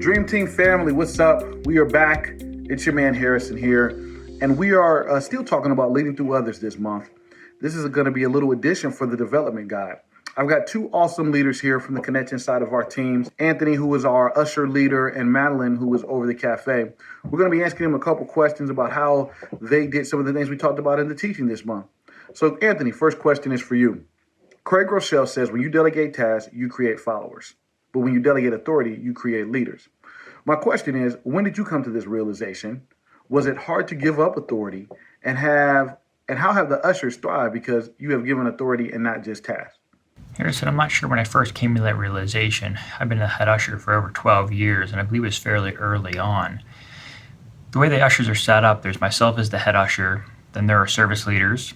Dream Team family, what's up? We are back. It's your man Harrison here, and we are still talking about leading through others this month. This is going to be a little addition for the development guide. I've got two awesome leaders here from the connection side of our teams. Anthony, who is our usher leader, and Madeline, who is over the cafe. We're going to be asking them a couple questions about how they did some of the things we talked about in the teaching this month. So, Anthony, first question is for you. Craig Rochelle says, when you delegate tasks, you create followers. But when you delegate authority, you create leaders. My question is, when did you come to this realization? Was it hard to give up authority? And how have the ushers thrived because you have given authority and not just tasks? Harrison, I'm not sure when I first came to that realization. I've been a head usher for over 12 years, and I believe it was fairly early on. The way the ushers are set up, there's myself as the head usher, then there are service leaders,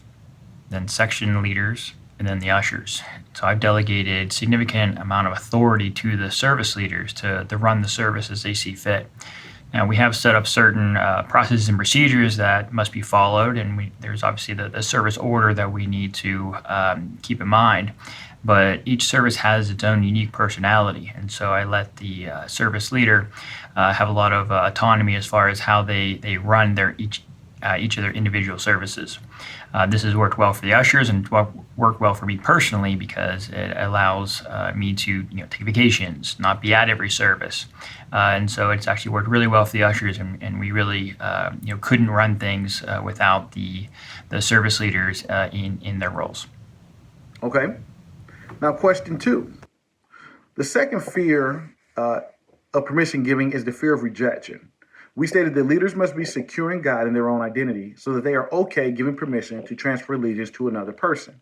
then section leaders, and then the ushers. So I've delegated significant amount of authority to the service leaders to run the service as they see fit. Now, we have set up certain processes and procedures that must be followed, and there's obviously the service order that we need to keep in mind. But each service has its own unique personality, and so I let the service leader have a lot of autonomy as far as how they run each of their individual services. This has worked well for the ushers and worked well for me personally because it allows me to take vacations, not be at every service. And so it's actually worked really well for the ushers, and we really couldn't run things without the service leaders in their roles. Okay. Now, question 2. The second fear of permission giving is the fear of rejection. We stated that leaders must be secure in God and their own identity so that they are okay giving permission to transfer allegiance to another person.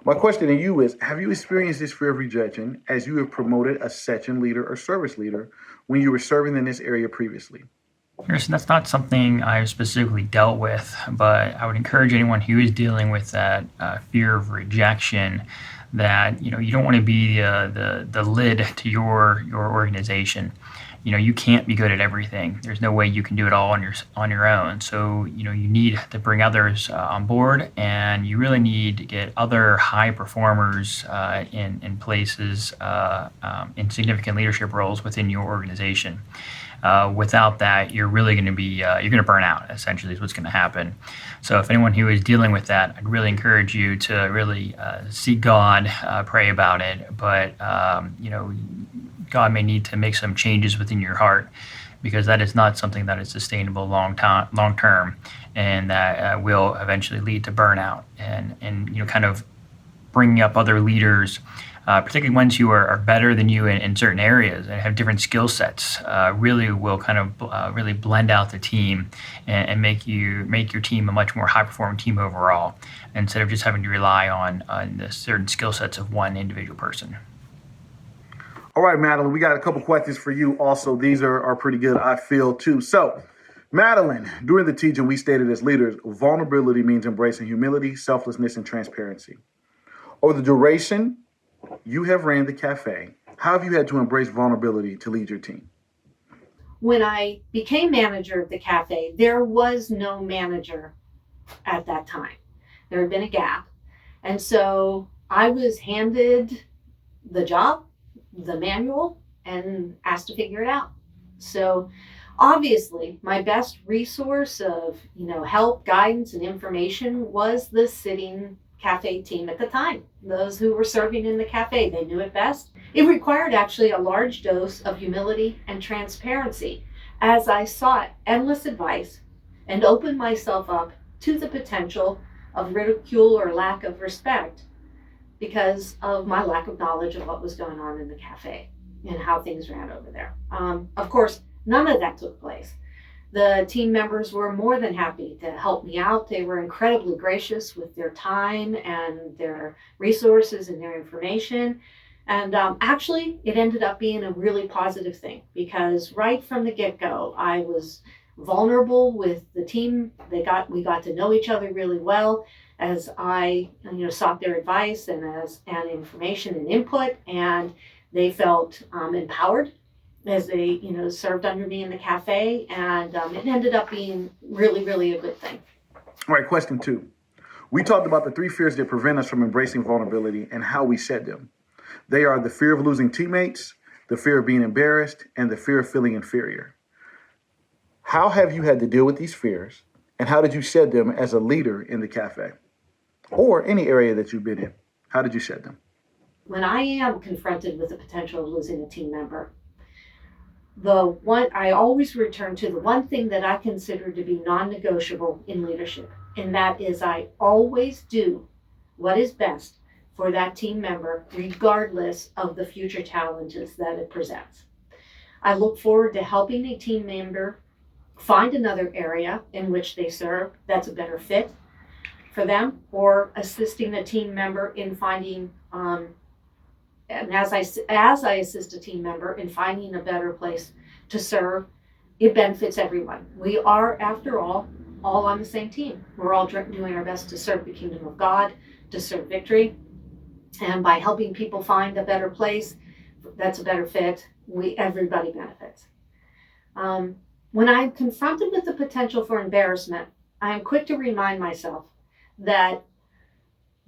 My question to you is, have you experienced this fear of rejection as you have promoted a section leader or service leader when you were serving in this area previously? Harrison, that's not something I've specifically dealt with, but I would encourage anyone who is dealing with that fear of rejection that you don't want to be the lid to your organization. You can't be good at everything. There's no way you can do it all on your own. So you need to bring others on board, and you really need to get other high performers in places in significant leadership roles within your organization. Without that, you're really going to be you're going to burn out. Essentially, is what's going to happen. So, if anyone who is dealing with that, I'd really encourage you to really seek God, pray about it. But God may need to make some changes within your heart, because that is not something that is sustainable long term, and that will eventually lead to burnout and kind of bringing up other leaders. Particularly ones who are better than you in certain areas and have different skill sets, really will kind of really blend out the team and make your team a much more high-performing team overall, instead of just having to rely on the certain skill sets of one individual person. All right, Madeline, we got a couple questions for you also. These are pretty good, I feel, too. So, Madeline, during the teaching, we stated as leaders, vulnerability means embracing humility, selflessness, and transparency. Over the duration you have ran the cafe, how have you had to embrace vulnerability to lead your team? When I became manager of the cafe, there was no manager at that time. There had been a gap. And so I was handed the job, the manual, and asked to figure it out. So obviously my best resource of help, guidance, and information was the sitting cafe team at the time. Those who were serving in the cafe, they knew it best. It required actually a large dose of humility and transparency as I sought endless advice and opened myself up to the potential of ridicule or lack of respect because of my lack of knowledge of what was going on in the cafe and how things ran over there. Of course, none of that took place. The team members were more than happy to help me out. They were incredibly gracious with their time and their resources and their information. And actually, it ended up being a really positive thing because right from the get-go, I was vulnerable with the team. We got to know each other really well as I sought their advice and information and input, and they felt empowered as they, served under me in the cafe, and it ended up being really, really a good thing. All right, question 2. We talked about the 3 fears that prevent us from embracing vulnerability and how we shed them. They are the fear of losing teammates, the fear of being embarrassed, and the fear of feeling inferior. How have you had to deal with these fears, and how did you shed them as a leader in the cafe or any area that you've been in? How did you shed them? When I am confronted with the potential of losing a team member, I always return to the one thing that I consider to be non-negotiable in leadership, and that is I always do what is best for that team member, regardless of the future challenges that it presents. I look forward to helping a team member find another area in which they serve that's a better fit for them, or assisting a team member in finding, and as I assist a team member in finding a better place to serve, it benefits everyone. We are, after all on the same team. We're all doing our best to serve the kingdom of God, to serve victory. And by helping people find a better place that's a better fit, everybody benefits. When I'm confronted with the potential for embarrassment, I am quick to remind myself that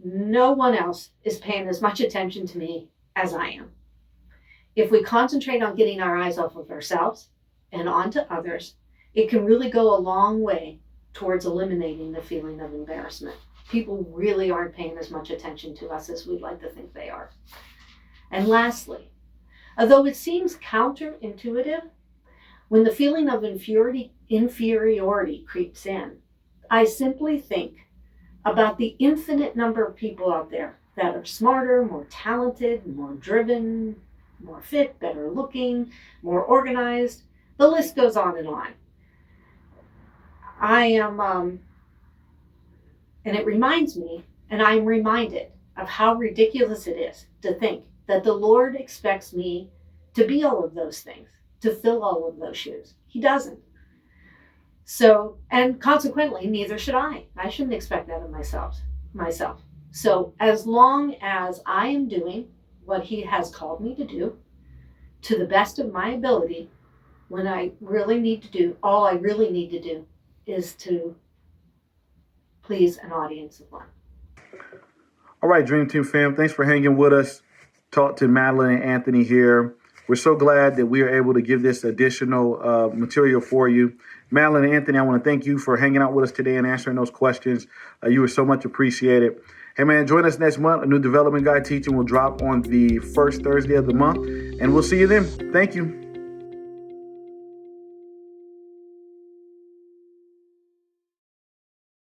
no one else is paying as much attention to me as I am. If we concentrate on getting our eyes off of ourselves and onto others, it can really go a long way towards eliminating the feeling of embarrassment. People really aren't paying as much attention to us as we'd like to think they are. And lastly, although it seems counterintuitive, when the feeling of inferiority creeps in, I simply think about the infinite number of people out there that are smarter, more talented, more driven, more fit, better looking, more organized. The list goes on and on. And it reminds me, and I'm reminded of how ridiculous it is to think that the Lord expects me to be all of those things, to fill all of those shoes. He doesn't. So, and consequently, neither should I. I shouldn't expect that of myself. So as long as I am doing what He has called me to do, to the best of my ability, all I really need to do is to please an audience of one. All right, Dream Team fam, thanks for hanging with us. Talk to Madeline and Anthony here. We're so glad that we are able to give this additional material for you. Madeline and Anthony, I want to thank you for hanging out with us today and answering those questions. You were so much appreciated. Hey, man, join us next month. A new development guide teaching will drop on the first Thursday of the month, and we'll see you then. Thank you.